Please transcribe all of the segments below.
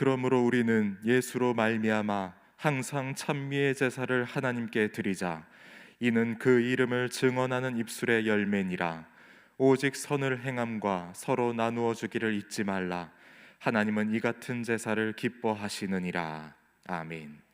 그러므로 우리는 예수로 말미암아 항상 찬미의 제사를 하나님께 드리자. 이는 그 이름을 증언하는 입술의 열매니라. 오직 선을 행함과 서로 나누어 주기를 잊지 말라. 하나님은 이 같은 제사를 기뻐하시느니라. 아멘.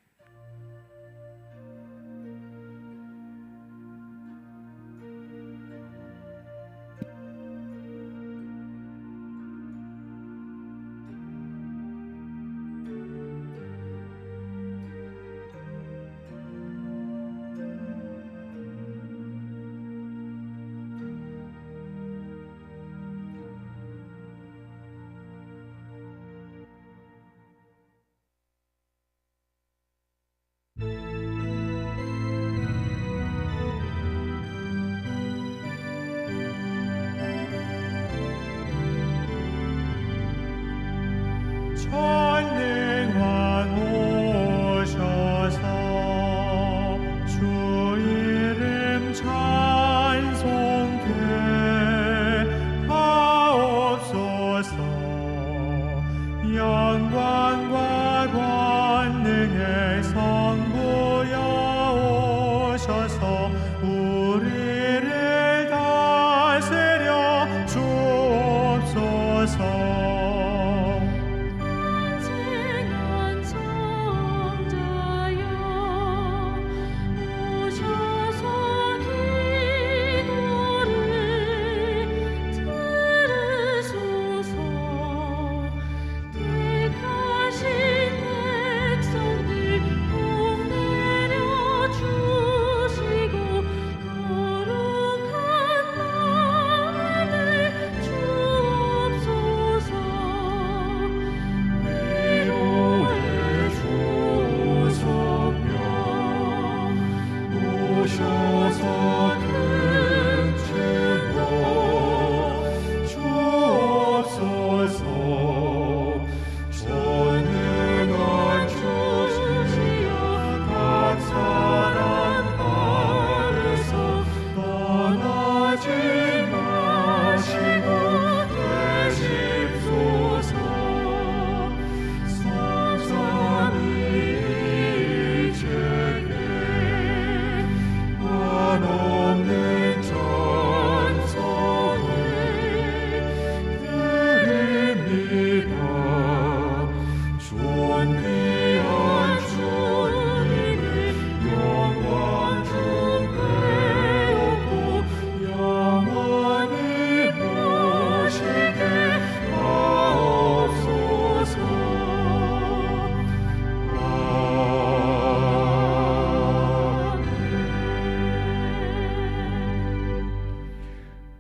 전능한 오셔서 주 이름 찬송케 하옵소서. 영광과 권능의 성부여 오셔서 우리를 다스려 주옵소서.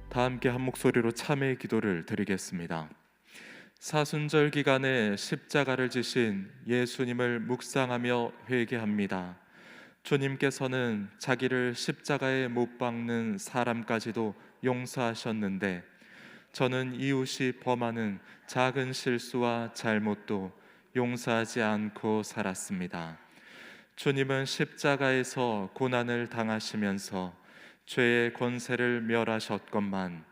다 함께 한 목소리로 참회의 기도를 드리겠습니다. 사순절 기간에 십자가를 지신 예수님을 묵상하며 회개합니다. 주님께서는 자기를 십자가에 못 박는 사람까지도 용서하셨는데 저는 이웃이 범하는 작은 실수와 잘못도 용서하지 않고 살았습니다. 주님은 십자가에서 고난을 당하시면서 죄의 권세를 멸하셨건만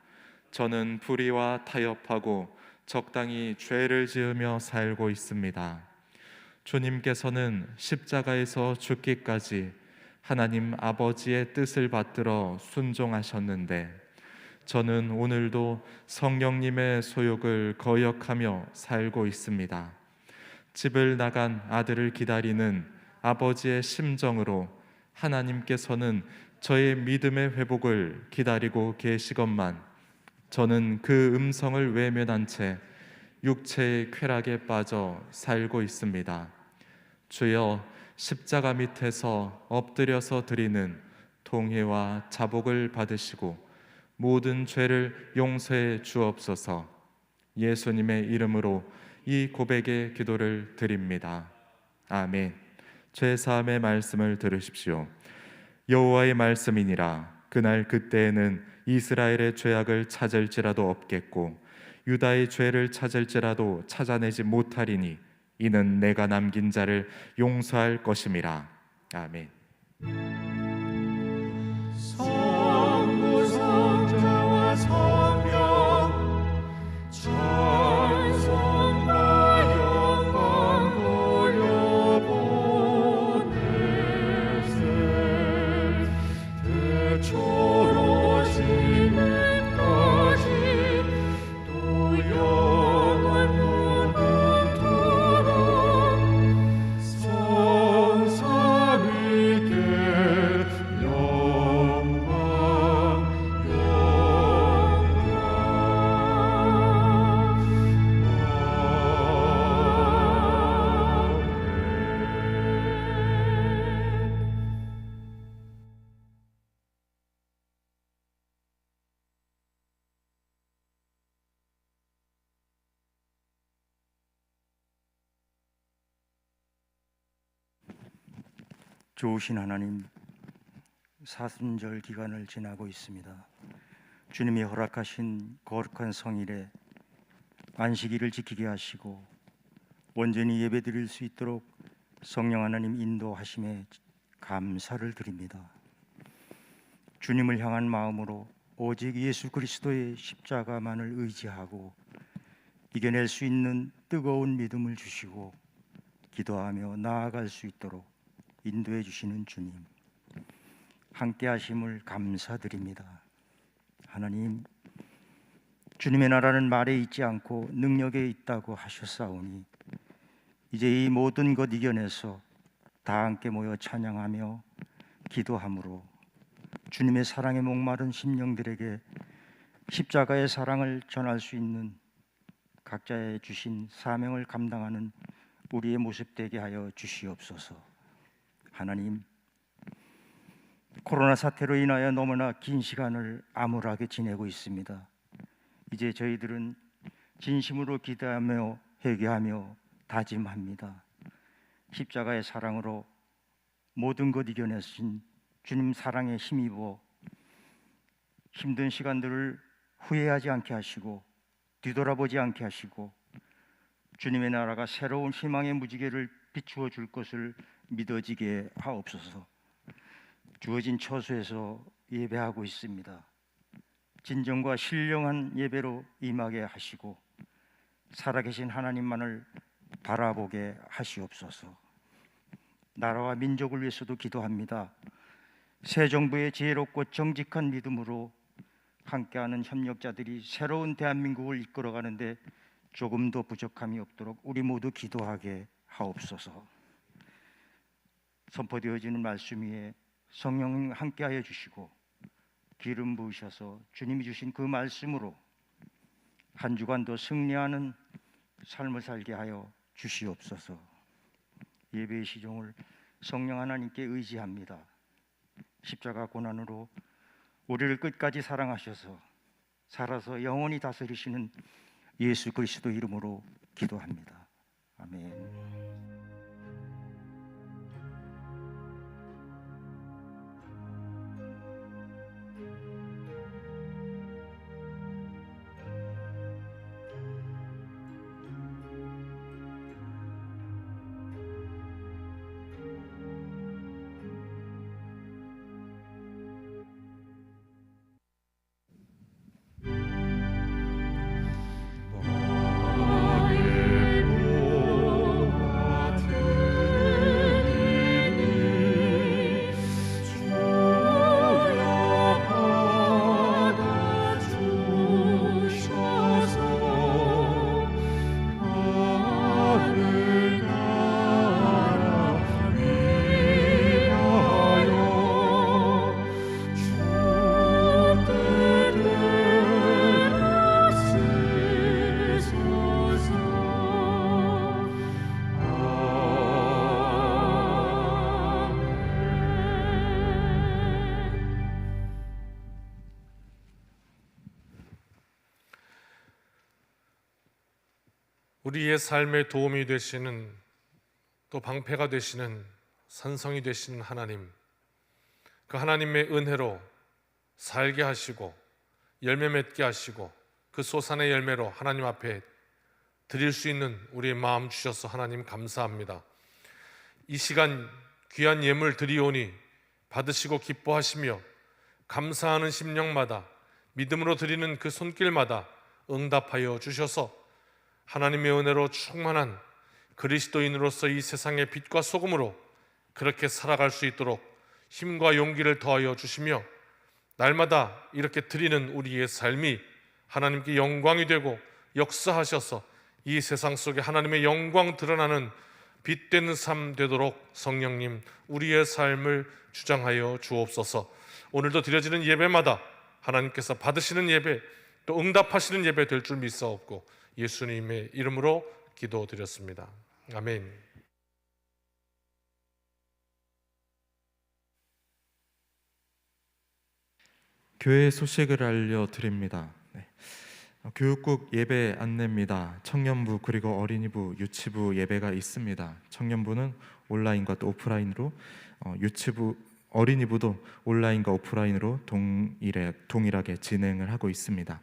저는 불의와 타협하고 적당히 죄를 지으며 살고 있습니다. 주님께서는 십자가에서 죽기까지 하나님 아버지의 뜻을 받들어 순종하셨는데 저는 오늘도 성령님의 소욕을 거역하며 살고 있습니다. 집을 나간 아들을 기다리는 아버지의 심정으로 하나님께서는 저의 믿음의 회복을 기다리고 계시건만 저는 그 음성을 외면한 채 육체의 쾌락에 빠져 살고 있습니다. 주여, 십자가 밑에서 엎드려서 드리는 통회와 자복을 받으시고 모든 죄를 용서해 주옵소서. 예수님의 이름으로 이 고백의 기도를 드립니다. 아멘. 죄사함의 말씀을 들으십시오. 여호와의 말씀이니라. 그날 그때에는 이스라엘의 죄악을 찾을지라도 없겠고 유다의 죄를 찾을지라도 찾아내지 못하리니 이는 내가 남긴 자를 용서할 것임이라. 아멘. 성부 성자와 성령 찬송과 영광 좋으신 하나님, 사순절 기간을 지나고 있습니다. 주님이 허락하신 거룩한 성일에 안식일을 지키게 하시고 온전히 예배드릴 수 있도록 성령 하나님 인도하심에 감사를 드립니다. 주님을 향한 마음으로 오직 예수 그리스도의 십자가만을 의지하고 이겨낼 수 있는 뜨거운 믿음을 주시고 기도하며 나아갈 수 있도록 인도해 주시는 주님, 함께 하심을 감사드립니다. 하나님, 주님의 나라는 말에 있지 않고 능력에 있다고 하셨사오니 이제 이 모든 것 이겨내서 다 함께 모여 찬양하며 기도함으로 주님의 사랑에 목마른 심령들에게 십자가의 사랑을 전할 수 있는 각자의 주신 사명을 감당하는 우리의 모습 되게 하여 주시옵소서. 하나님, 코로나 사태로 인하여 너무나 긴 시간을 암울하게 지내고 있습니다. 이제 저희들은 진심으로 기도하며 회개하며 다짐합니다. 십자가의 사랑으로 모든 것 이겨내신 주님 사랑에 힘입어 힘든 시간들을 후회하지 않게 하시고 뒤돌아보지 않게 하시고 주님의 나라가 새로운 희망의 무지개를 비추어 줄 것을 믿어지게 하옵소서. 주어진 처소에서 예배하고 있습니다. 진정과 신령한 예배로 임하게 하시고 살아계신 하나님만을 바라보게 하시옵소서. 나라와 민족을 위해서도 기도합니다. 새 정부의 지혜롭고 정직한 믿음으로 함께하는 협력자들이 새로운 대한민국을 이끌어가는데 조금도 부족함이 없도록 우리 모두 기도하게 하옵소서. 선포되어지는 말씀 위에 성령 함께하여 주시고 기름 부으셔서 주님이 주신 그 말씀으로 한 주간 더 승리하는 삶을 살게 하여 주시옵소서. 예배의 시종을 성령 하나님께 의지합니다. 십자가 고난으로 우리를 끝까지 사랑하셔서 살아서 영원히 다스리시는 예수 그리스도 이름으로 기도합니다. 아멘. 우리의 삶에 도움이 되시는, 또 방패가 되시는, 산성이 되시는 하나님, 그 하나님의 은혜로 살게 하시고 열매 맺게 하시고 그 솟아낸 열매로 하나님 앞에 드릴 수 있는 우리의 마음 주셔서 하나님 감사합니다. 이 시간 귀한 예물 드리오니 받으시고 기뻐하시며 감사하는 심령마다 믿음으로 드리는 그 손길마다 응답하여 주셔서 하나님의 은혜로 충만한 그리스도인으로서 이 세상의 빛과 소금으로 그렇게 살아갈 수 있도록 힘과 용기를 더하여 주시며 날마다 이렇게 드리는 우리의 삶이 하나님께 영광이 되고 역사하셔서 이 세상 속에 하나님의 영광 드러나는 빛되는 삶 되도록 성령님 우리의 삶을 주장하여 주옵소서. 오늘도 드려지는 예배마다 하나님께서 받으시는 예배 또 응답하시는 예배 될 줄 믿사옵고 예수님의 이름으로 기도드렸습니다. 아멘. 교회 소식을 알려드립니다. 교육국 예배 안내입니다. 청년부 그리고 어린이부, 유치부 예배가 있습니다. 청년부는 온라인과 또 오프라인으로, 유치부, 어린이부도 온라인과 오프라인으로 동일하게 진행을 하고 있습니다.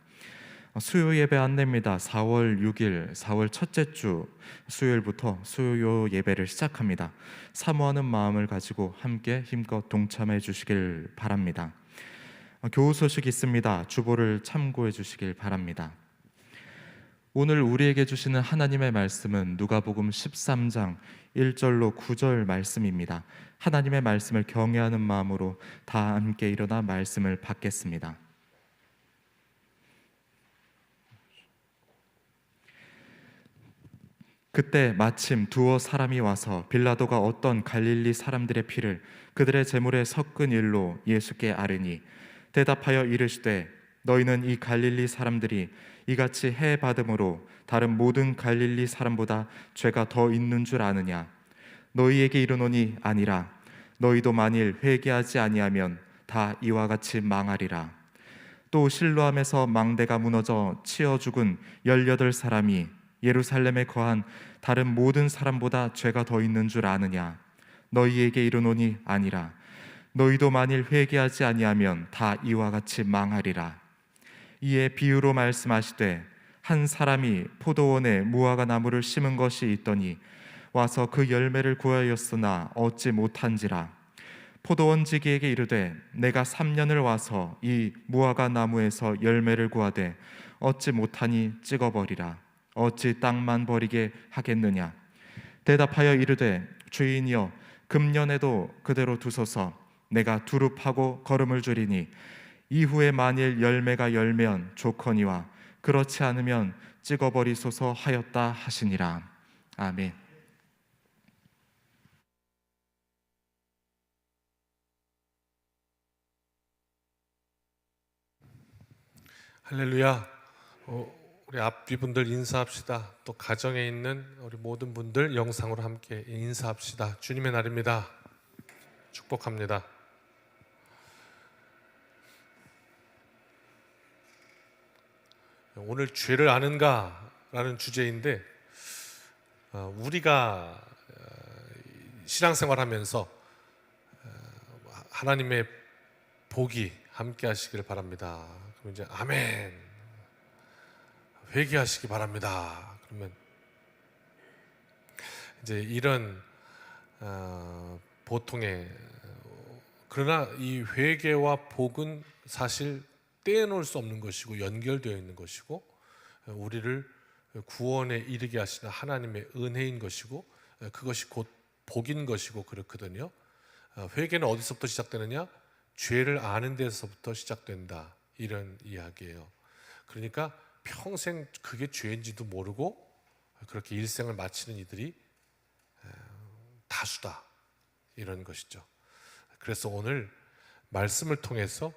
수요 예배 안내입니다. 4월 6일, 4월 첫째 주 수요일부터 수요 예배를 시작합니다. 사모하는 마음을 가지고 함께 힘껏 동참해 주시길 바랍니다. 교우 소식 있습니다. 주보를 참고해 주시길 바랍니다. 오늘 우리에게 주시는 하나님의 말씀은 누가복음 13장 1절로 9절 말씀입니다. 하나님의 말씀을 경외하는 마음으로 다 함께 일어나 말씀을 받겠습니다. 그때 마침 두어 사람이 와서 빌라도가 어떤 갈릴리 사람들의 피를 그들의 제물에 섞은 일로 예수께 아뢰니 대답하여 이르시되 너희는 이 갈릴리 사람들이 이같이 해 받음으로 다른 모든 갈릴리 사람보다 죄가 더 있는 줄 아느냐? 너희에게 이르노니 아니라. 너희도 만일 회개하지 아니하면 다 이와 같이 망하리라. 또 실로암에서 망대가 무너져 치어 죽은 18사람이 예루살렘에 거한 다른 모든 사람보다 죄가 더 있는 줄 아느냐? 너희에게 이르노니 아니라. 너희도 만일 회개하지 아니하면 다 이와 같이 망하리라. 이에 비유로 말씀하시되 한 사람이 포도원에 무화과 나무를 심은 것이 있더니 와서 그 열매를 구하였으나 얻지 못한지라. 포도원지기에게 이르되 내가 3년을 와서 이 무화과 나무에서 열매를 구하되 얻지 못하니 찍어버리라. 어찌 땅만 버리게 하겠느냐? 대답하여 이르되 주인이여 금년에도 그대로 두소서. 내가 두릅하고 거름을 줄이니 이후에 만일 열매가 열면 좋거니와 그렇지 않으면 찍어버리소서 하였다 하시니라. 아멘. 할렐루야. 우리 앞뒤분들 인사합시다. 또 가정에 있는 우리 모든 분들 영상으로 함께 인사합시다. 주님의 날입니다. 축복합니다. 오늘 죄를 아는가? 라는 주제인데 우리가 신앙생활하면서 하나님의 복이 함께 하시길 바랍니다. 그럼 이제 아멘, 회개하시기 바랍니다. 그러면 이제 이런 보통의, 그러나 이 회개와 복은 사실 떼어놓을 수 없는 것이고 연결되어 있는 것이고 우리를 구원에 이르게 하시는 하나님의 은혜인 것이고 그것이 곧 복인 것이고 그렇거든요. 회개는 어디서부터 시작되느냐? 죄를 아는 데서부터 시작된다, 이런 이야기예요. 그러니까 평생 그게 죄인지도 모르고 그렇게 일생을 마치는 이들이 다수다, 이런 것이죠. 그래서 오늘 말씀을 통해서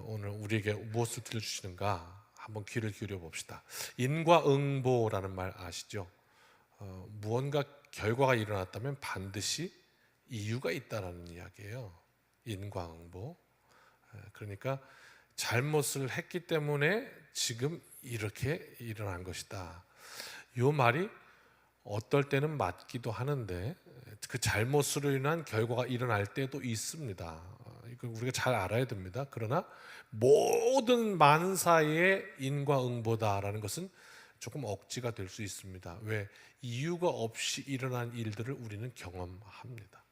오늘 우리에게 무엇을 들려주시는가 한번 귀를 기울여 봅시다. 인과응보라는 말 아시죠? 무언가 결과가 일어났다면 반드시 이유가 있다라는 이야기예요. 인과응보. 그러니까 잘못을 했기 때문에 지금 이렇게 일어난 것이다. 이 말이 어떨 때는 맞기도 하는데 그 잘못으로 인한 결과가 일어날 때도 있습니다. 이걸 우리가 잘 알아야 됩니다. 그러나 모든 만사의 인과응보다라는 것은 조금 억지가 될 수 있습니다. 왜? 이유가 없이 일어난 일들을 우리는 경험합니다.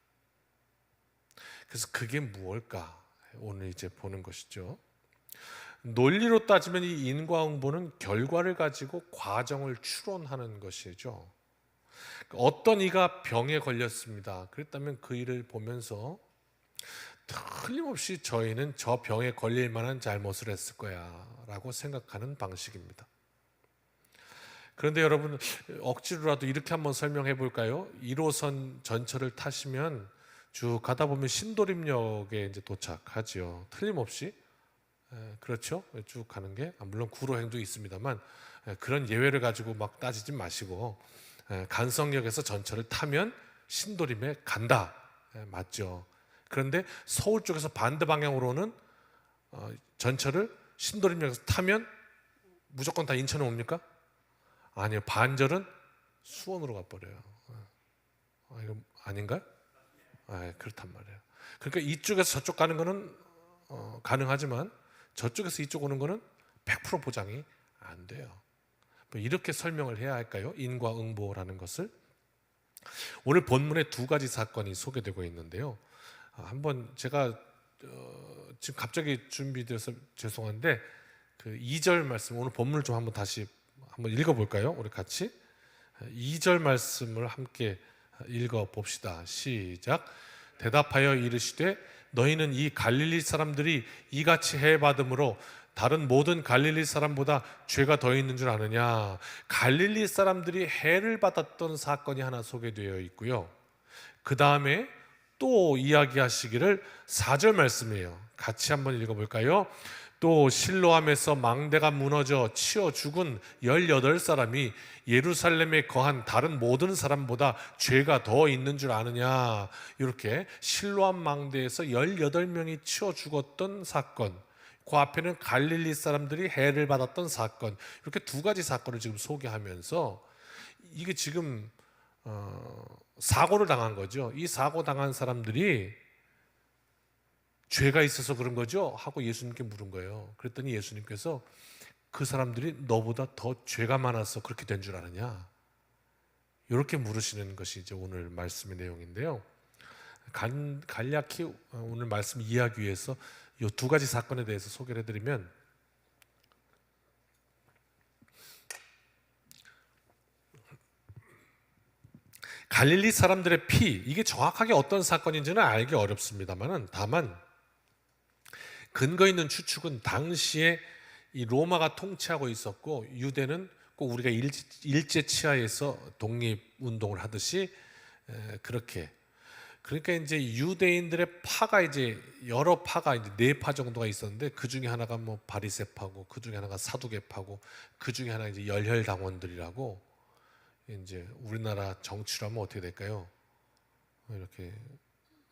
그래서 그게 무엇일까? 오늘 이제 보는 것이죠. 논리로 따지면 이 인과응보는 결과를 가지고 과정을 추론하는 것이죠. 어떤 이가 병에 걸렸습니다. 그랬다면 그 일을 보면서 틀림없이 저희는 저 병에 걸릴 만한 잘못을 했을 거야 라고 생각하는 방식입니다. 그런데 여러분, 억지로라도 이렇게 한번 설명해 볼까요? 1호선 전철을 타시면 쭉 가다 보면 신도림역에 이제 도착하지요. 틀림없이. 그렇죠? 쭉 가는 게, 물론 구로행도 있습니다만 그런 예외를 가지고 막 따지지 마시고 간성역에서 전철을 타면 신도림에 간다. 맞죠? 그런데 서울 쪽에서 반대 방향으로는 전철을 신도림역에서 타면 무조건 다 인천에 옵니까? 아니요. 반절은 수원으로 가버려요. 이거 아닌가요? 그렇단 말이에요. 그러니까 이쪽에서 저쪽 가는 거는 가능하지만 저쪽에서 이쪽 오는 거는 100% 보장이 안 돼요. 뭐 이렇게 설명을 해야 할까요? 인과응보라는 것을. 오늘 본문에 두 가지 사건이 소개되고 있는데요. 한번 제가 지금 갑자기 준비돼서 죄송한데 그 2절 말씀, 오늘 본문을 좀 한번 다시 한번 읽어볼까요? 우리 같이 2절 말씀을 함께 읽어봅시다. 시작. 대답하여 이르시되 너희는 이 갈릴리 사람들이 이같이 해받음으로 다른 모든 갈릴리 사람보다 죄가 더 있는 줄 아느냐. 갈릴리 사람들이 해를 받았던 사건이 하나 소개되어 있고요. 그 다음에 또 이야기하시기를 4절 말씀이에요. 같이 한번 읽어볼까요? 또 실로암에서 망대가 무너져 치어 죽은 18사람이 예루살렘에 거한 다른 모든 사람보다 죄가 더 있는 줄 아느냐. 이렇게 실로암 망대에서 18명이 치어 죽었던 사건, 그 앞에는 갈릴리 사람들이 해를 받았던 사건, 이렇게 두 가지 사건을 지금 소개하면서 이게 지금 사고를 당한 거죠. 이 사고 당한 사람들이 죄가 있어서 그런 거죠? 하고 예수님께 물은 거예요. 그랬더니 예수님께서 그 사람들이 너보다 더 죄가 많아서 그렇게 된 줄 아느냐? 이렇게 물으시는 것이 이제 오늘 말씀의 내용인데요. 간략히 오늘 말씀 이해하기 위해서 이 두 가지 사건에 대해서 소개를 해드리면, 갈릴리 사람들의 피, 이게 정확하게 어떤 사건인지는 알기 어렵습니다만, 다만 근거 있는 추측은 당시에 이 로마가 통치하고 있었고 유대는 꼭 우리가 일제 치하에서 독립운동을 하듯이 그렇게, 그러니까 이제 유대인들의 파가 이제 여러 파가 이제 4파 정도가 있었는데 그 중에 하나가 뭐 바리새파고 그 중에 하나가 사두개파고 그 중에 하나가 이제 열혈당원들이라고, 이제 우리나라 정치로 하면 어떻게 될까요? 이렇게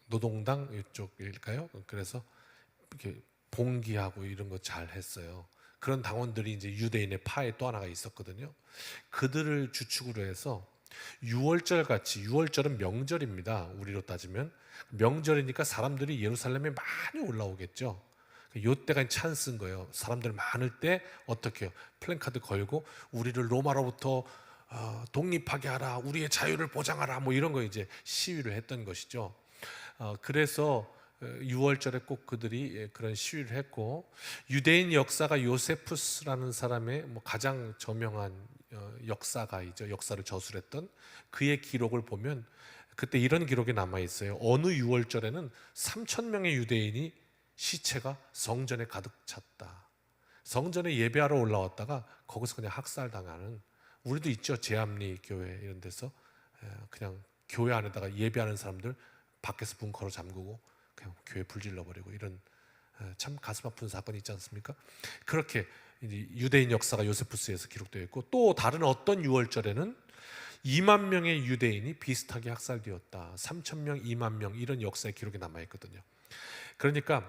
노동당 이쪽일까요? 그래서 이렇게 봉기하고 이런 거 잘 했어요. 그런 당원들이 이제 유대인의 파에 또 하나가 있었거든요. 그들을 주축으로 해서 6월절 같이, 6월절은 명절입니다. 우리로 따지면 명절이니까 사람들이 예루살렘에 많이 올라오겠죠. 요때가 찬스인 거예요. 사람들 많을 때 어떻게 해요? 플랜카드 걸고 우리를 로마로부터 독립하게 하라, 우리의 자유를 보장하라, 뭐 이런 거 이제 시위를 했던 것이죠. 그래서 6월절에 꼭 그들이 그런 시위를 했고, 유대인 역사가 요세푸스라는 사람의 뭐 가장 저명한 역사가이죠. 역사를 저술했던 그의 기록을 보면 그때 이런 기록이 남아 있어요. 어느 6월절에는 3,000명의 유대인이 시체가 성전에 가득 찼다. 성전에 예배하러 올라왔다가 거기서 그냥 학살당하는, 우리도 있죠. 제암리 교회 이런 데서 그냥 교회 안에다가 예배하는 사람들 밖에서 문 걸어 잠그고 그냥 교회 불질러 버리고, 이런 참 가슴 아픈 사건이 있지 않습니까? 그렇게 이제 유대인 역사가 요세푸스에서 기록되어 있고, 또 다른 어떤 6월절에는 2만 명의 유대인이 비슷하게 학살되었다. 3,000명, 2만 명, 이런 역사의 기록이 남아 있거든요. 그러니까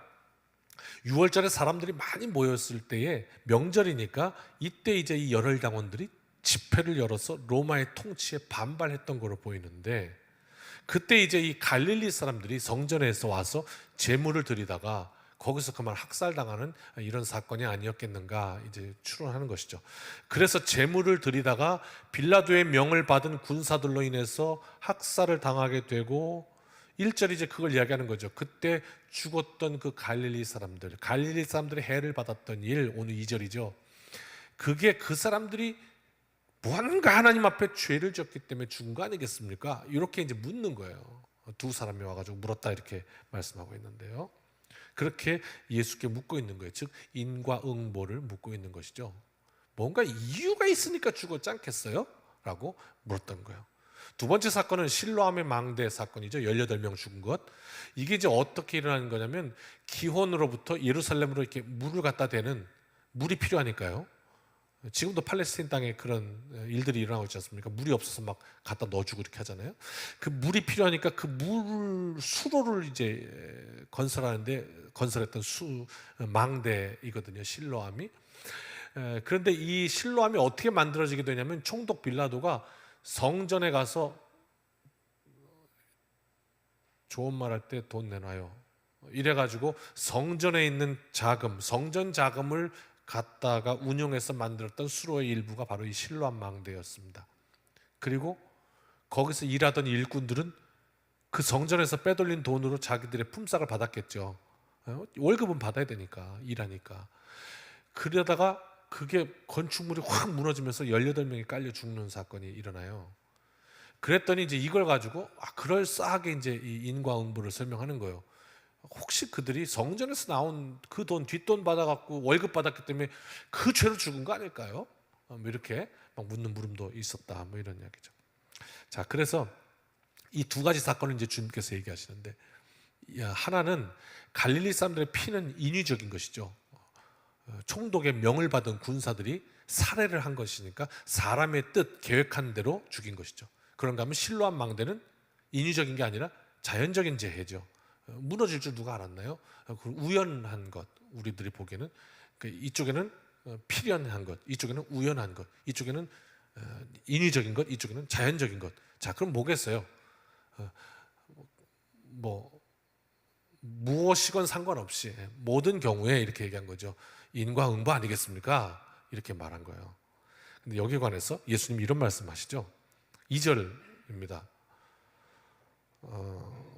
6월절에 사람들이 많이 모였을 때에 명절이니까 이때 이제 이 열혈당원들이 집회를 열어서 로마의 통치에 반발했던 거로 보이는데, 그때 이제 이 갈릴리 사람들이 성전에서 와서 제물을 드리다가 거기서 그만 학살당하는 이런 사건이 아니었겠는가 이제 추론하는 것이죠. 그래서 제물을 드리다가 빌라도의 명을 받은 군사들로 인해서 학살을 당하게 되고, 1절이 이제 그걸 이야기하는 거죠. 그때 죽었던 그 갈릴리 사람들의 해를 받았던 일, 오늘 2절이죠. 그게 그 사람들이 무언가 하나님 앞에 죄를 졌기 때문에 죽은 거 아니겠습니까? 이렇게 이제 묻는 거예요. 두 사람이 와가지고 물었다 이렇게 말씀하고 있는데요. 그렇게 예수께 묻고 있는 거예요. 즉 인과응보를 묻고 있는 것이죠. 뭔가 이유가 있으니까 죽었지 않겠어요? 라고 물었던 거예요. 두 번째 사건은 실로암의 망대 사건이죠. 18명 죽은 것. 이게 이제 어떻게 일어나는 거냐면, 기혼으로부터 예루살렘으로 이렇게 물을 갖다 대는, 물이 필요하니까요. 지금도 팔레스타인 땅에 그런 일들이 일어나고 있지 않습니까? 물이 없어서 막 갖다 넣어주고 이렇게 하잖아요. 그 물이 필요하니까 그 물 수로를 이제 건설했던 망대이거든요. 실로암이. 그런데 이 실로암이 어떻게 만들어지게 되냐면 총독 빌라도가 성전에 가서 좋은 말 할 때 돈 내놔요. 이래가지고 성전에 있는 자금, 성전 자금을 갖다가 운용해서 만들었던 수로의 일부가 바로 이 실로암 망대였습니다. 그리고 거기서 일하던 일꾼들은 그 성전에서 빼돌린 돈으로 자기들의 품삯을 받았겠죠. 월급은 받아야 되니까, 일하니까. 그러다가 그게 건축물이 확 무너지면서 18명이 깔려 죽는 사건이 일어나요. 그랬더니 이제 이걸 가지고 그럴싸하게 이제 이 인과응보를 설명하는 거예요. 혹시 그들이 성전에서 나온 그 돈, 뒷돈 받아갖고 월급 받았기 때문에 그 죄로 죽은 거 아닐까요? 뭐 이렇게 막 묻는 물음도 있었다. 뭐 이런 이야기죠. 자, 그래서 이 두 가지 사건을 이제 주님께서 얘기하시는데, 하나는 갈릴리 사람들의 피는 인위적인 것이죠. 총독의 명을 받은 군사들이 살해를 한 것이니까 사람의 뜻, 계획한 대로 죽인 것이죠. 그런가 하면 실로암 망대는 인위적인 게 아니라 자연적인 재해죠. 무너질 줄 누가 알았나요? 우연한 것, 우리들이 보기에는 이쪽에는 필연한 것, 이쪽에는 우연한 것, 이쪽에는 인위적인 것, 이쪽에는 자연적인 것. 자, 그럼 뭐겠어요? 뭐 무엇이건 상관없이 모든 경우에 이렇게 얘기한 거죠. 인과응보 아니겠습니까? 이렇게 말한 거예요. 근데 여기에 관해서 예수님 이런 말씀하시죠. 2절입니다.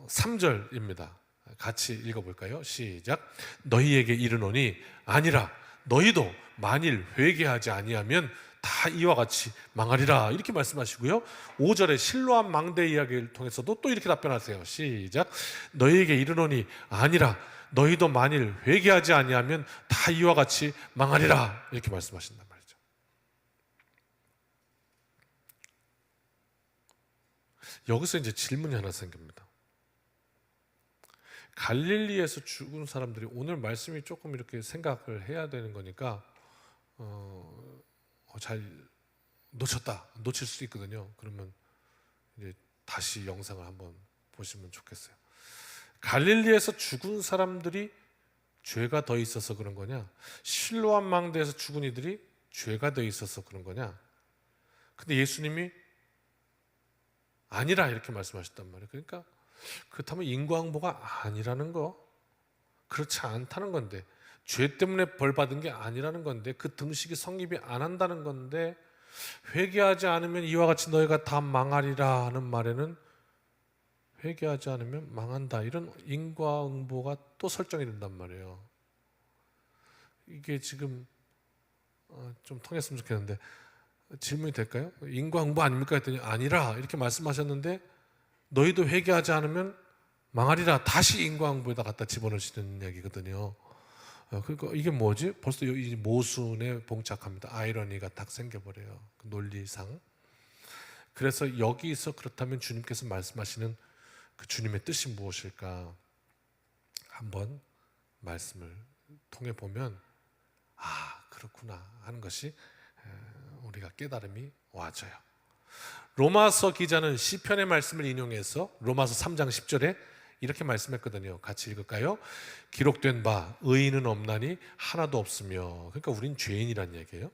3절입니다. 같이 읽어볼까요? 시작. 너희에게 이르노니 아니라 너희도 만일 회개하지 아니하면 다 이와 같이 망하리라. 이렇게 말씀하시고요. 5절에 실로암 망대 이야기를 통해서도 또 이렇게 답변하세요. 시작. 너희에게 이르노니 아니라 너희도 만일 회개하지 아니하면 다 이와 같이 망하리라. 이렇게 말씀하신단 말이죠. 여기서 이제 질문이 하나 생깁니다. 갈릴리에서 죽은 사람들이, 오늘 말씀이 조금 이렇게 생각을 해야 되는 거니까 잘 놓칠 수 있거든요. 그러면 이제 다시 영상을 한번 보시면 좋겠어요. 갈릴리에서 죽은 사람들이 죄가 더 있어서 그런 거냐? 실로암 망대에서 죽은 이들이 죄가 더 있어서 그런 거냐? 근데 예수님이 아니라 이렇게 말씀하셨단 말이에요. 그러니까 그렇다면 인과응보가 아니라는 거, 그렇지 않다는 건데, 죄 때문에 벌 받은 게 아니라는 건데, 그 등식이 성립이 안 한다는 건데, 회개하지 않으면 이와 같이 너희가 다 망하리라 하는 말에는 회개하지 않으면 망한다, 이런 인과응보가 또 설정이 된단 말이에요. 이게 지금 좀 통했으면 좋겠는데 질문이 될까요? 인과응보 아닙니까? 했더니 아니라 이렇게 말씀하셨는데, 너희도 회개하지 않으면 망하리라, 다시 인과응보에다 갖다 집어넣으시는 이야기거든요. 그러니까 이게 뭐지? 벌써 이 모순에 봉착합니다. 아이러니가 딱 생겨버려요. 그 논리상. 그래서 여기서 그렇다면 주님께서 말씀하시는 그 주님의 뜻이 무엇일까? 한번 말씀을 통해 보면 그렇구나 하는 것이 우리가 깨달음이 와져요. 로마서 기자는 시편의 말씀을 인용해서 로마서 3장 10절에 이렇게 말씀했거든요. 같이 읽을까요? 기록된 바 의인은 없나니 하나도 없으며. 그러니까 우린 죄인이란 얘기예요.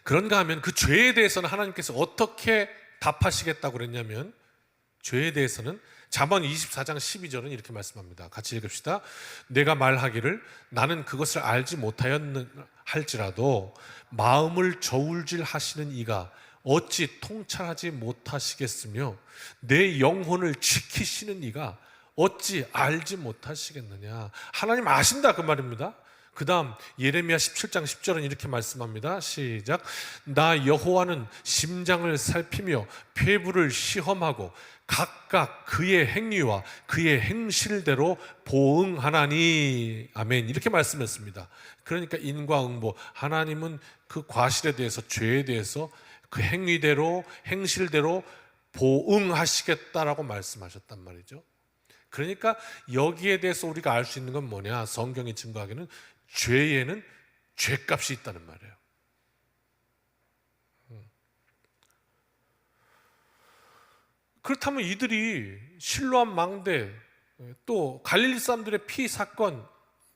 그런가 하면 그 죄에 대해서는 하나님께서 어떻게 답하시겠다고 그랬냐면, 죄에 대해서는 잠언 24장 12절은 이렇게 말씀합니다. 같이 읽읍시다. 내가 말하기를 나는 그것을 알지 못하였할지라도 마음을 저울질 하시는 이가 어찌 통찰하지 못하시겠으며 내 영혼을 지키시는 이가 어찌 알지 못하시겠느냐. 하나님 아신다 그 말입니다. 그 다음 예레미야 17장 10절은 이렇게 말씀합니다. 시작. 나 여호와는 심장을 살피며 폐부를 시험하고 각각 그의 행위와 그의 행실대로 보응하나니. 아멘. 이렇게 말씀했습니다. 그러니까 인과응보, 하나님은 그 과실에 대해서, 죄에 대해서 그 행위대로, 행실대로 보응하시겠다라고 말씀하셨단 말이죠. 그러니까 여기에 대해서 우리가 알 수 있는 건 뭐냐? 성경이 증거하기는 죄에는 죄값이 있다는 말이에요. 그렇다면 이들이 실로암 망대, 또 갈릴리 사람들의 피 사건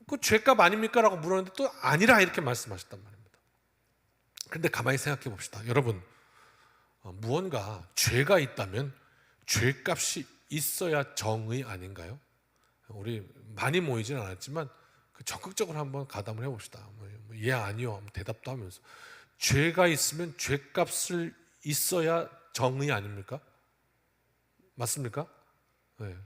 그 죄값 아닙니까? 라고 물었는데 또 아니라 이렇게 말씀하셨단 말입니다. 그런데 가만히 생각해 봅시다. 여러분, 무언가 죄가 있다면 죄값이 있어야 정의 아닌가요? 우리 많이 모이진 않았지만 적극적으로 한번 가담을 해봅시다. 예 아니요 대답도 하면서 죄가 있으면 죄값을 있어야 정의 아닙니까? 맞습니까? 네.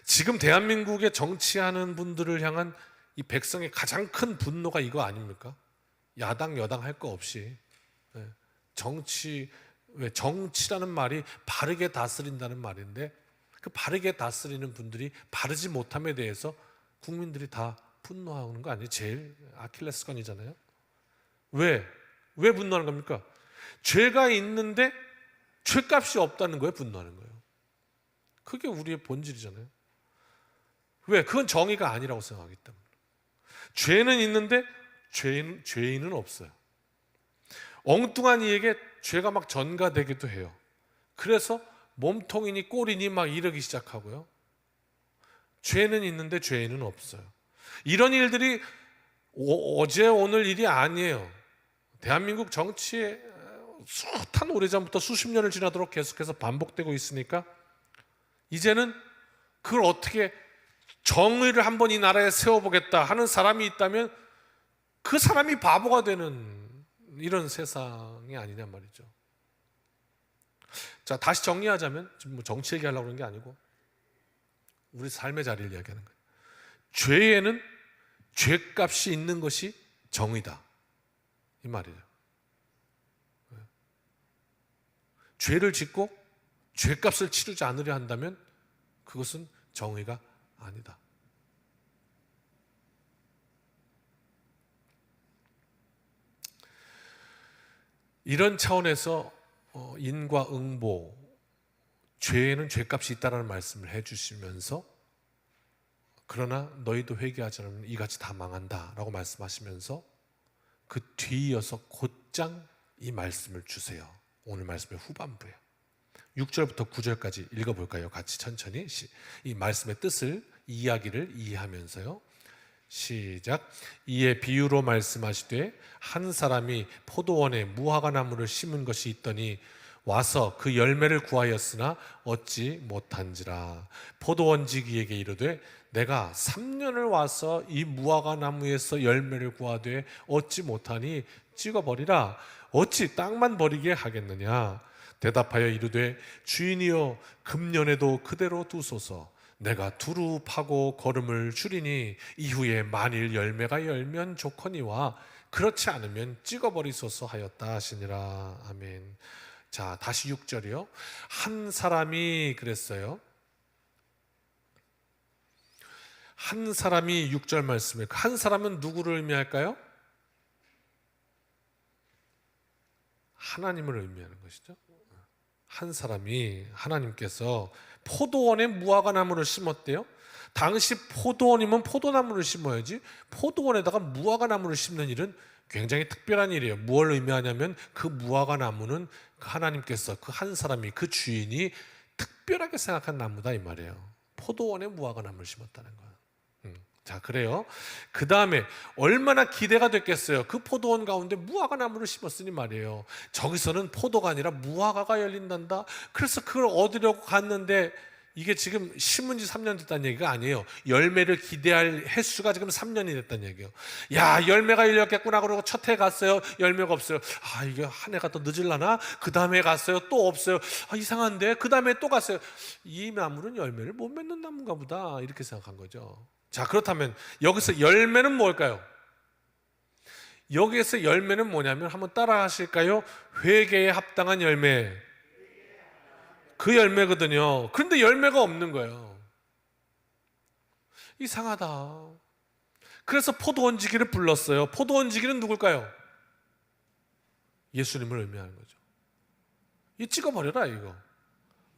지금 대한민국에 정치하는 분들을 향한 이 백성의 가장 큰 분노가 이거 아닙니까? 야당 여당 할 거 없이 정치라는 말이 바르게 다스린다는 말인데 그 바르게 다스리는 분들이 바르지 못함에 대해서 국민들이 다 분노하는 거 아니에요? 제일 아킬레스건이잖아요. 왜 분노하는 겁니까? 죄가 있는데 죄값이 없다는 거에 분노하는 거예요. 그게 우리의 본질이잖아요. 왜? 그건 정의가 아니라고 생각하기 때문에. 죄는 있는데 죄인은 없어요. 엉뚱한 이에게 죄가 막 전가되기도 해요. 그래서 몸통이니 꼬리니 막 이러기 시작하고요. 죄는 있는데 죄인은 없어요. 이런 일들이 어제 오늘 일이 아니에요. 대한민국 정치에 숱한 오래전부터 수십 년을 지나도록 계속해서 반복되고 있으니까 이제는 그걸 어떻게 정의를 한번 이 나라에 세워보겠다 하는 사람이 있다면 그 사람이 바보가 되는 이런 세상이 아니냐 말이죠. 자, 다시 정리하자면 지금 뭐 정치 얘기하려고 그런 게 아니고 우리 삶의 자리를 이야기하는 거예요. 죄에는 죄값이 있는 것이 정의다 이 말이죠. 죄를 짓고 죄값을 치르지 않으려 한다면 그것은 정의가 아니다. 이런 차원에서 인과응보, 죄에는 죄값이 있다라는 말씀을 해주시면서 그러나 너희도 회개하지 않으면 이같이 다 망한다라고 말씀하시면서 그 뒤이어서 곧장 이 말씀을 주세요. 오늘 말씀의 후반부에 6절부터 9절까지 읽어볼까요? 같이 천천히 이 말씀의 뜻을 이야기를 이해하면서요. 시작. 이에 비유로 말씀하시되 한 사람이 포도원에 무화과 나무를 심은 것이 있더니 와서 그 열매를 구하였으나 얻지 못한지라. 포도원지기에게 이르되 내가 3년을 와서 이 무화과 나무에서 열매를 구하되 얻지 못하니 찍어버리라. 어찌 땅만 버리게 하겠느냐. 대답하여 이르되 주인이여 금년에도 그대로 두소서. 내가 두루 파고 거름을 줄이니 이후에 만일 열매가 열면 좋거니와 그렇지 않으면 찍어버리소서 하였다 하시니라. 아멘. 자, 다시 6절이요. 한 사람이 그랬어요. 한 사람이 6절 말씀에 한 사람은 누구를 의미할까요? 하나님을 의미하는 것이죠. 한 사람이 하나님께서 포도원에 무화과 나무를 심었대요. 당시 포도원이면 포도나무를 심어야지 포도원에다가 무화과 나무를 심는 일은 굉장히 특별한 일이에요. 무엇을 의미하냐면 그 무화과 나무는 하나님께서 그 한 사람이 그 주인이 특별하게 생각한 나무다 이 말이에요. 포도원에 무화과 나무를 심었다는 거예요. 자, 그래요. 그 다음에 얼마나 기대가 됐겠어요. 그 포도원 가운데 무화과 나무를 심었으니 말이에요. 저기서는 포도가 아니라 무화과가 열린단다. 그래서 그걸 얻으려고 갔는데 이게 지금 심은 지 3년 됐다는 얘기가 아니에요. 열매를 기대할 횟수가 지금 3년이 됐다는 얘기예요. 야, 열매가 열렸겠구나 그러고 첫 해 갔어요. 열매가 없어요. 아, 이게 한 해가 더 늦으려나? 그 다음에 갔어요. 또 없어요. 아, 이상한데? 그 다음에 또 갔어요. 이 나무는 열매를 못 맺는 나무인가 보다. 이렇게 생각한 거죠. 자, 그렇다면 여기서 열매는 뭘까요? 여기에서 열매는 뭐냐면 한번 따라 하실까요? 회개에 합당한 열매. 그 열매거든요. 그런데 열매가 없는 거예요. 이상하다. 그래서 포도원지기를 불렀어요. 포도원지기는 누굴까요? 예수님을 의미하는 거죠. 이 찍어버려라 이거.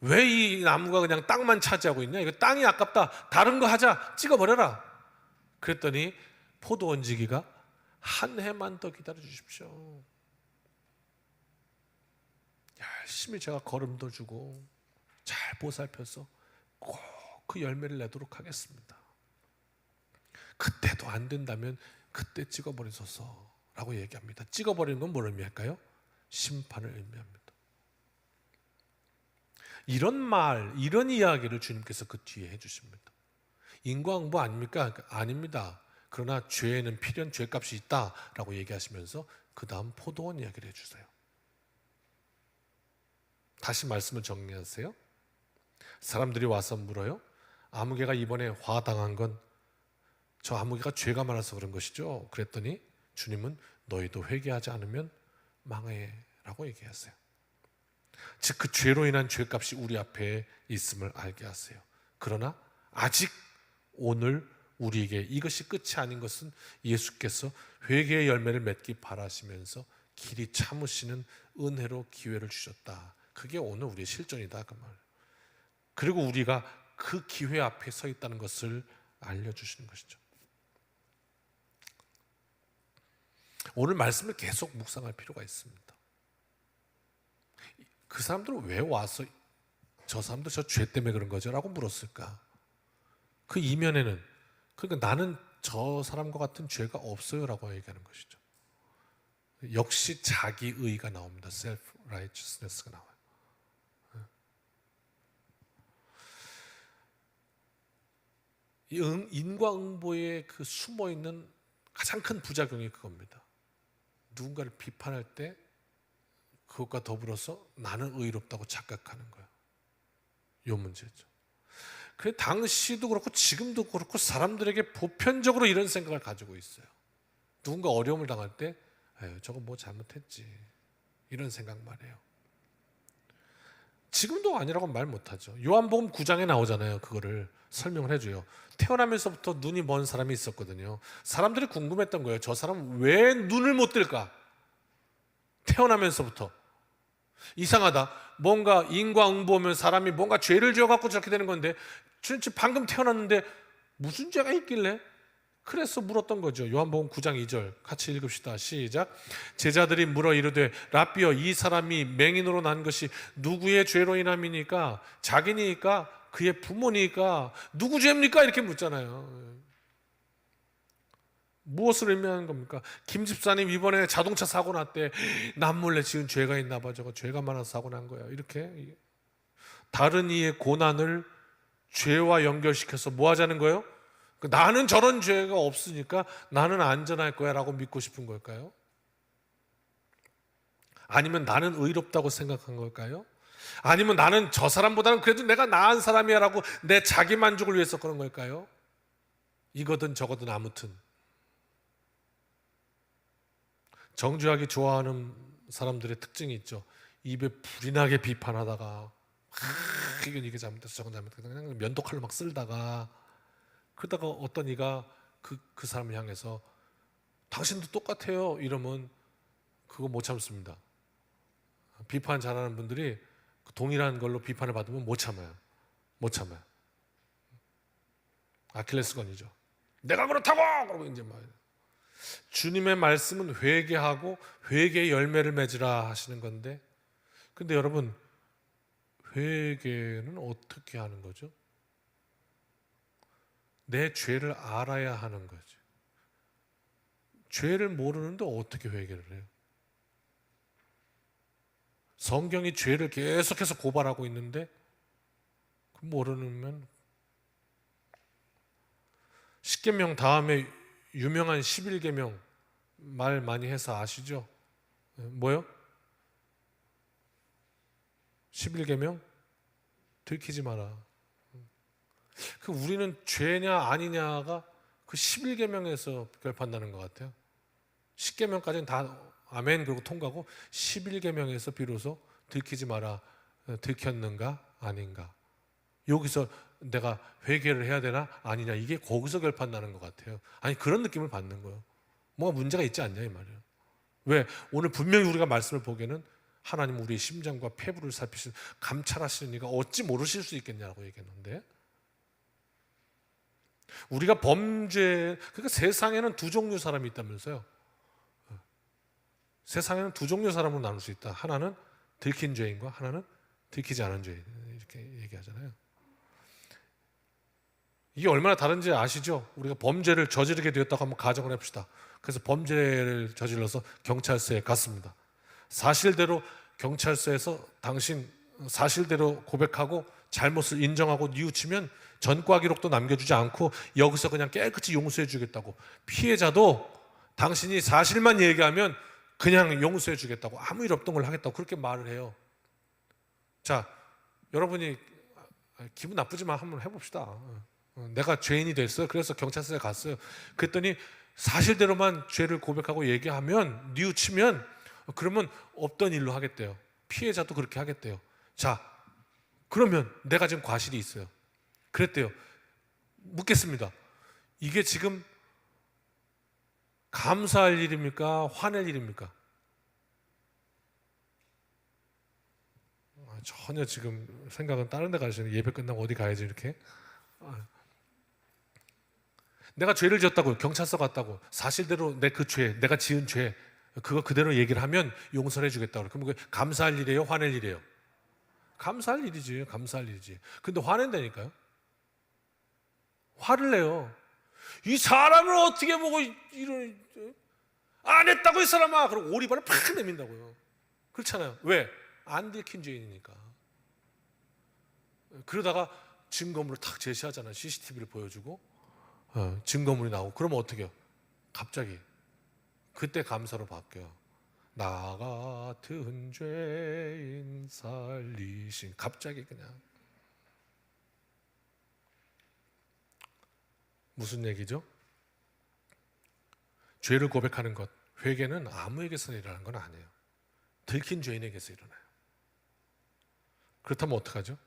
왜 이 나무가 그냥 땅만 차지하고 있냐? 이거 땅이 아깝다. 다른 거 하자. 찍어버려라. 그랬더니 포도원지기가 한 해만 더 기다려 주십시오. 열심히 제가 거름도 주고 잘 보살펴서 꼭 그 열매를 내도록 하겠습니다. 그때도 안 된다면 그때 찍어버리소서라고 얘기합니다. 찍어버리는 건 뭘 의미할까요? 심판을 의미합니다. 이런 말, 이런 이야기를 주님께서 그 뒤에 해주십니다. 인과응보 아닙니까? 아닙니다. 그러나 죄에는 필연 죄값이 있다라고 얘기하시면서 그 다음 포도원 이야기를 해주세요. 다시 말씀을 정리하세요. 사람들이 와서 물어요. 아무개가 이번에 화당한 건 저 아무개가 죄가 많아서 그런 것이죠. 그랬더니 주님은 너희도 회개하지 않으면 망해 라고 얘기하세요. 즉 그 죄로 인한 죄값이 우리 앞에 있음을 알게 하세요. 그러나 아직 오늘 우리에게 이것이 끝이 아닌 것은 예수께서 회개의 열매를 맺기 바라시면서 길이 참으시는 은혜로 기회를 주셨다. 그게 오늘 우리의 실존이다 그 말. 그리고 우리가 그 기회 앞에 서 있다는 것을 알려주시는 것이죠. 오늘 말씀을 계속 묵상할 필요가 있습니다. 그 사람들은 왜 와서 저 사람들 저 죄 때문에 그런 거죠? 라고 물었을까? 그 이면에는 그러니까 나는 저 사람과 같은 죄가 없어요 라고 얘기하는 것이죠. 역시 자기의가 나옵니다. self-righteousness가 나와요. 이 인과응보에 그 숨어있는 가장 큰 부작용이 그겁니다. 누군가를 비판할 때 그것과 더불어서 나는 의롭다고 착각하는 거예요. 이 문제죠. 그래 당시도 그렇고 지금도 그렇고 사람들에게 보편적으로 이런 생각을 가지고 있어요. 누군가 어려움을 당할 때 에휴, 저거 뭐 잘못했지 이런 생각 말이에요. 지금도 아니라고 말 못하죠. 요한복음 9장에 나오잖아요. 그거를 설명을 해줘요. 태어나면서부터 눈이 먼 사람이 있었거든요. 사람들이 궁금했던 거예요. 저 사람은 왜 눈을 못 뜰까? 태어나면서부터 이상하다. 뭔가 인과응보면 사람이 뭔가 죄를 지어갖고 저렇게 되는 건데 방금 태어났는데 무슨 죄가 있길래? 그래서 물었던 거죠. 요한복음 9장 2절 같이 읽읍시다. 시작. 제자들이 물어 이르되 라삐여 이 사람이 맹인으로 난 것이 누구의 죄로 인함이니까? 자기니까? 그의 부모니까? 누구 죄입니까? 이렇게 묻잖아요. 무엇을 의미하는 겁니까? 김 집사님 이번에 자동차 사고 났대. 남몰래 지은 죄가 있나 봐. 저거 죄가 많아서 사고 난 거야. 이렇게 다른 이의 고난을 죄와 연결시켜서 뭐 하자는 거예요? 나는 저런 죄가 없으니까 나는 안전할 거야 라고 믿고 싶은 걸까요? 아니면 나는 의롭다고 생각한 걸까요? 아니면 나는 저 사람보다는 그래도 내가 나은 사람이야 라고 내 자기 만족을 위해서 그런 걸까요? 이거든 저거든 아무튼 정죄하기 좋아하는 사람들의 특징이 있죠. 입에 불이 나게 비판하다가 이게 잘못됐어 저건 잘못됐어 그냥 면도칼로 막 쓸다가 그러다가 어떤 이가 그 사람을 향해서 당신도 똑같아요 이러면 그거 못 참습니다. 비판 잘하는 분들이 동일한 걸로 비판을 받으면 못 참아요. 아킬레스건이죠. 내가 그렇다고 그러고 이제 막 주님의 말씀은 회개하고 회개의 열매를 맺으라 하시는 건데, 근데 여러분 회개는 어떻게 하는 거죠? 내 죄를 알아야 하는 거죠. 죄를 모르는데 어떻게 회개를 해요? 성경이 죄를 계속해서 고발하고 있는데 모르면 십계명 다음에 유명한 11계명 말 많이 해서 아시죠? 뭐요? 11계명 들키지 마라. 우리는 죄냐 아니냐가 그 11계명에서 결판나는 것 같아요. 10계명까지는 다 아멘 그러고 통과하고 11계명에서 비로소 들키지 마라. 들켰는가 아닌가. 여기서 내가 회개를 해야 되나 아니냐 이게 거기서 결판나는 것 같아요. 아니 그런 느낌을 받는 거예요. 뭐가 문제가 있지 않냐 이 말이에요. 왜? 오늘 분명히 우리가 말씀을 보기에는 하나님 우리의 심장과 폐부를 살피시는 감찰하시는 이가 어찌 모르실 수 있겠냐고 얘기했는데, 우리가 범죄 그러니까 세상에는 두 종류 사람이 있다면서요. 세상에는 두 종류 사람으로 나눌 수 있다. 하나는 들킨 죄인과 하나는 들키지 않은 죄인 이렇게 얘기하잖아요. 이게 얼마나 다른지 아시죠? 우리가 범죄를 저지르게 되었다고 한번 가정을 해봅시다. 그래서 범죄를 저질러서 경찰서에 갔습니다. 사실대로 경찰서에서 당신 사실대로 고백하고 잘못을 인정하고 뉘우치면 전과 기록도 남겨주지 않고 여기서 그냥 깨끗이 용서해 주겠다고, 피해자도 당신이 사실만 얘기하면 그냥 용서해 주겠다고, 아무 일 없던 걸 하겠다고 그렇게 말을 해요. 자, 여러분이 기분 나쁘지만 한번 해봅시다. 내가 죄인이 됐어요. 그래서 경찰서에 갔어요. 그랬더니 사실대로만 죄를 고백하고 얘기하면, 뉘우치면, 그러면 없던 일로 하겠대요. 피해자도 그렇게 하겠대요. 자, 그러면 내가 지금 과실이 있어요. 그랬대요. 묻겠습니다. 이게 지금 감사할 일입니까? 화낼 일입니까? 전혀 지금 생각은 다른 데 가시는, 예배 끝나고 어디 가야지 이렇게. 내가 죄를 지었다고 경찰서 갔다고 사실대로 내 그 죄, 내가 지은 죄 그거 그대로 얘기를 하면 용서를 해주겠다고. 그럼 그게 감사할 일이에요? 화낼 일이에요? 감사할 일이지. 감사할 일이지. 근데 화낸다니까요. 화를 내요. 이 사람을 어떻게 보고 이런, 안 했다고 이 사람아, 그리고 오리발을 팍 내민다고요. 그렇잖아요. 왜? 안 들킨 죄인이니까. 그러다가 증거물을 탁 제시하잖아요. CCTV를 보여주고 증거물이 나오고, 그러면 어떻게 해요? 갑자기 그때 감사로 바뀌어요. 나 같은 죄인 살리신, 갑자기 그냥. 무슨 얘기죠? 죄를 고백하는 것, 회개는 아무에게서 일어나는 건 아니에요. 들킨 죄인에게서 일어나요. 그렇다면 어떡하죠?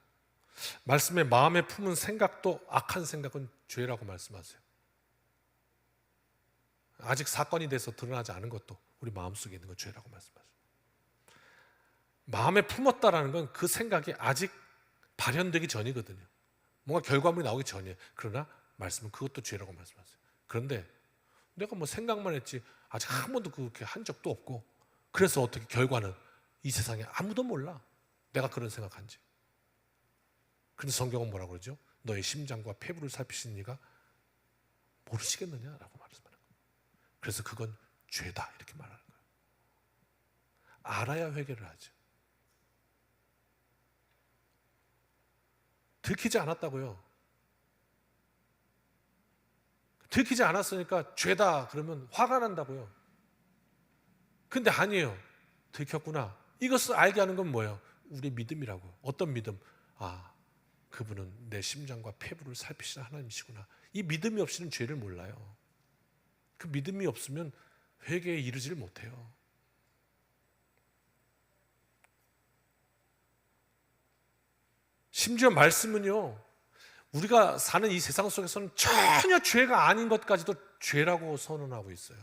말씀에 마음에 품은 생각도 악한 생각은 죄라고 말씀하세요. 아직 사건이 돼서 드러나지 않은 것도 우리 마음속에 있는 건 죄라고 말씀하세요. 마음에 품었다라는 건 그 생각이 아직 발현되기 전이거든요. 뭔가 결과물이 나오기 전이에요. 그러나 말씀은 그것도 죄라고 말씀하세요. 그런데 내가 뭐 생각만 했지 아직 한 번도 그렇게 한 적도 없고, 그래서 어떻게 결과는 이 세상에 아무도 몰라 내가 그런 생각한지. 근데 성경은 뭐라고 그러죠? 너의 심장과 폐부를 살피시는 이가 모르시겠느냐라고 말씀하는 거예요. 그래서 그건 죄다 이렇게 말하는 거예요. 알아야 회개를 하죠. 들키지 않았다고요. 들키지 않았으니까 죄다 그러면 화가 난다고요. 근데 아니에요. 들켰구나. 이것을 알게 하는 건 뭐예요? 우리 믿음이라고. 어떤 믿음? 아, 그분은 내 심장과 폐부를 살피시는 하나님이시구나. 이 믿음이 없이는 죄를 몰라요. 그 믿음이 없으면 회개에 이르지를 못해요. 심지어 말씀은요, 우리가 사는 이 세상 속에서는 전혀 죄가 아닌 것까지도 죄라고 선언하고 있어요.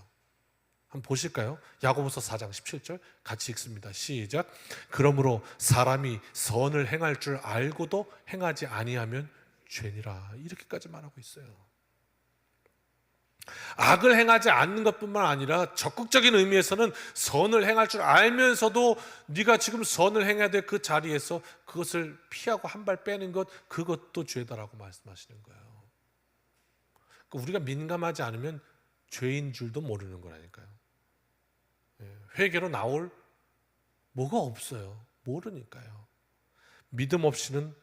한번 보실까요? 야고보서 4장 17절 같이 읽습니다. 시작. 그러므로 사람이 선을 행할 줄 알고도 행하지 아니하면 죄니라. 이렇게까지 말하고 있어요. 악을 행하지 않는 것뿐만 아니라 적극적인 의미에서는 선을 행할 줄 알면서도 네가 지금 선을 행해야 될 그 자리에서 그것을 피하고 한 발 빼는 것, 그것도 죄다라고 말씀하시는 거예요. 그러니까 우리가 민감하지 않으면 죄인 줄도 모르는 거라니까요. 회개로 나올 뭐가 없어요. 모르니까요. 믿음 없이는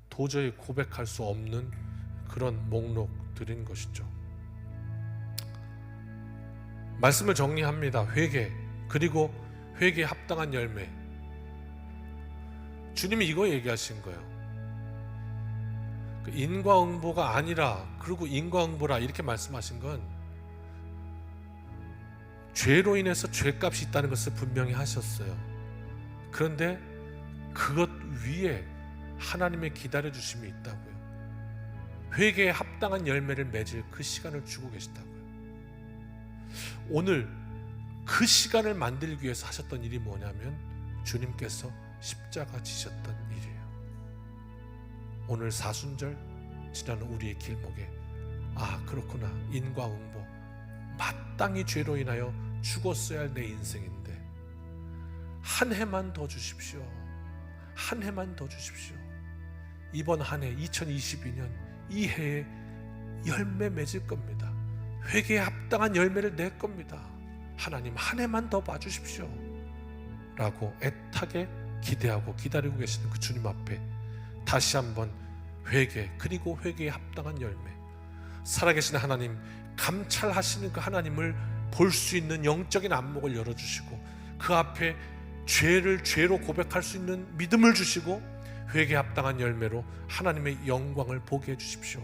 도저히 고백할 수 없는 그런 목록들인 것이죠. 말씀을 정리합니다. 회개, 그리고 회개에 합당한 열매. 주님이 이거 얘기하신 거예요. 인과응보가 아니라, 그리고 인과응보라 이렇게 말씀하신 건 죄로 인해서 죄값이 있다는 것을 분명히 하셨어요. 그런데 그것 위에 하나님의 기다려주심이 있다고요. 회개에 합당한 열매를 맺을 그 시간을 주고 계시다고요. 오늘 그 시간을 만들기 위해서 하셨던 일이 뭐냐면 주님께서 십자가 지셨던 일이에요. 오늘 사순절 지나는 우리의 길목에, 아 그렇구나, 인과응보, 마땅히 죄로 인하여 죽었어야 할 내 인생인데 한 해만 더 주십시오. 한 해만 더 주십시오. 이번 한 해 2022년 이 해에 열매 맺을 겁니다. 회개에 합당한 열매를 낼 겁니다. 하나님 한 해만 더 봐주십시오 라고 애타게 기대하고 기다리고 계시는 그 주님 앞에 다시 한번 회개, 그리고 회개에 합당한 열매, 살아계신 하나님, 감찰하시는 그 하나님을 볼 수 있는 영적인 안목을 열어주시고 그 앞에 죄를 죄로 고백할 수 있는 믿음을 주시고 회개에 합당한 열매로 하나님의 영광을 보게 해주십시오.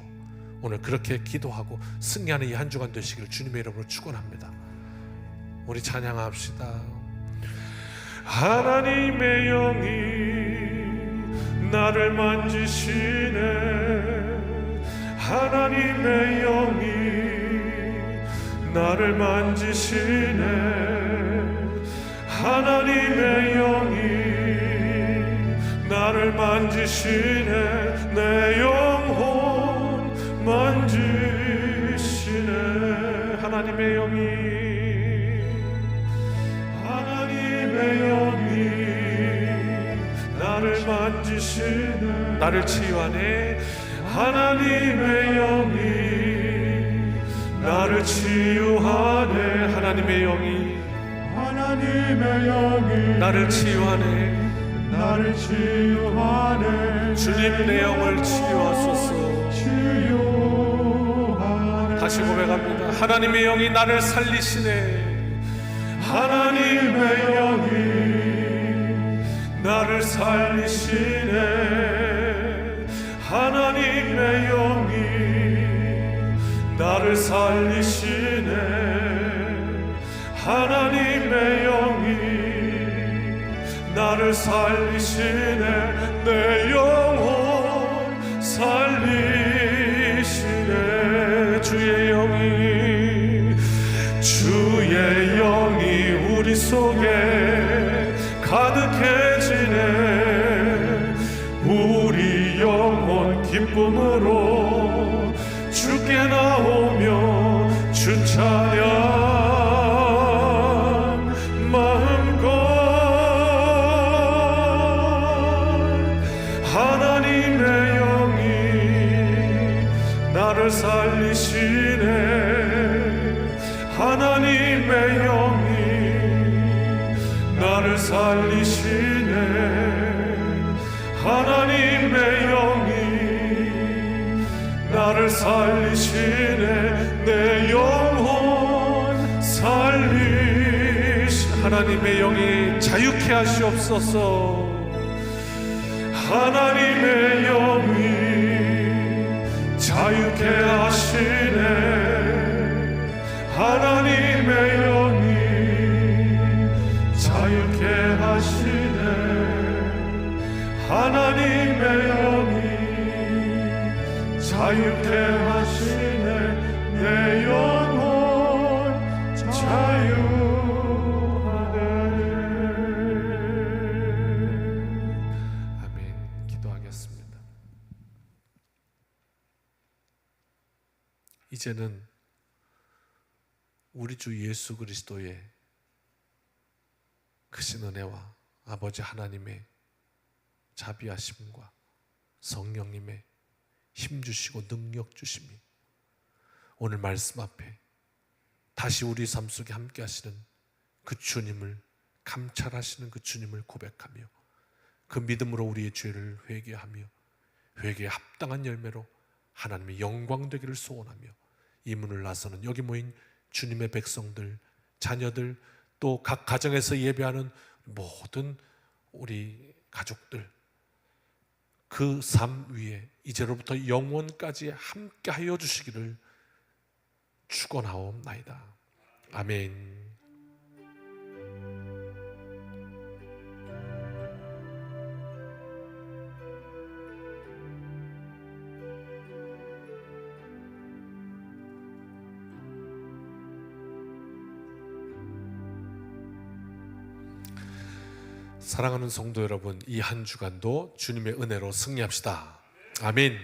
오늘 그렇게 기도하고 승리하는 이 한 주간 되시기를 주님의 이름으로 축원합니다. 우리 찬양합시다. 하나님의 영이 나를 만지시네. 하나님의 영이 나를 만지시네. 하나님의 영이 나를 만지시네. 내 영혼 만지시네. 하나님의 영이 나를 만지시네. 나를 치유하네. 하나님의 영이 나를 치유하네. 하나님의 영이 나를 치유하네. 나를 치유하네. 주님 내 영을 치유하소서. 치유하네. 다시 고백합니다. 하나님의 영이 나를 살리시네. 하나님의 영이 나를 살리시네. 하나님의 영이 나를 살리시네. 하나님의 영이 나를 살리시네. 내 영혼 살리시네. 주의 영이 우리 속에 가득해지네. 우리 영혼 기쁨으로 주께 나오며 주 찬양 마음껏. 하나님의 영이 나를 살리시네. 하나님의 영이 나를 살리시네. 하나님의 영이 나를 살리시네. 내 영혼 살리시. 하나님의 영이 자유케 하시옵소서. 하나님의 영이 자유케 하시네. 하나님의 영이 자유케 하시네. 하나님의 영이 자유케 하시네. 내 영혼 자유하네. 아멘. 기도하겠습니다. 이제는 우리 주 예수 그리스도의 크신 은혜와 아버지 하나님의 자비하심과 성령님의 힘 주시고 능력 주심이 오늘 말씀 앞에 다시 우리 삶 속에 함께 하시는 그 주님을, 감찰하시는 그 주님을 고백하며 그 믿음으로 우리의 죄를 회개하며 회개에 합당한 열매로 하나님의 영광 되기를 소원하며 이 문을 나서는 여기 모인 주님의 백성들, 자녀들, 또 각 가정에서 예배하는 모든 우리 가족들, 그 삶 위에 이제로부터 영원까지 함께 하여 주시기를 축원하옵나이다. 아멘. 사랑하는 성도 여러분, 이 한 주간도 주님의 은혜로 승리합시다. 아멘.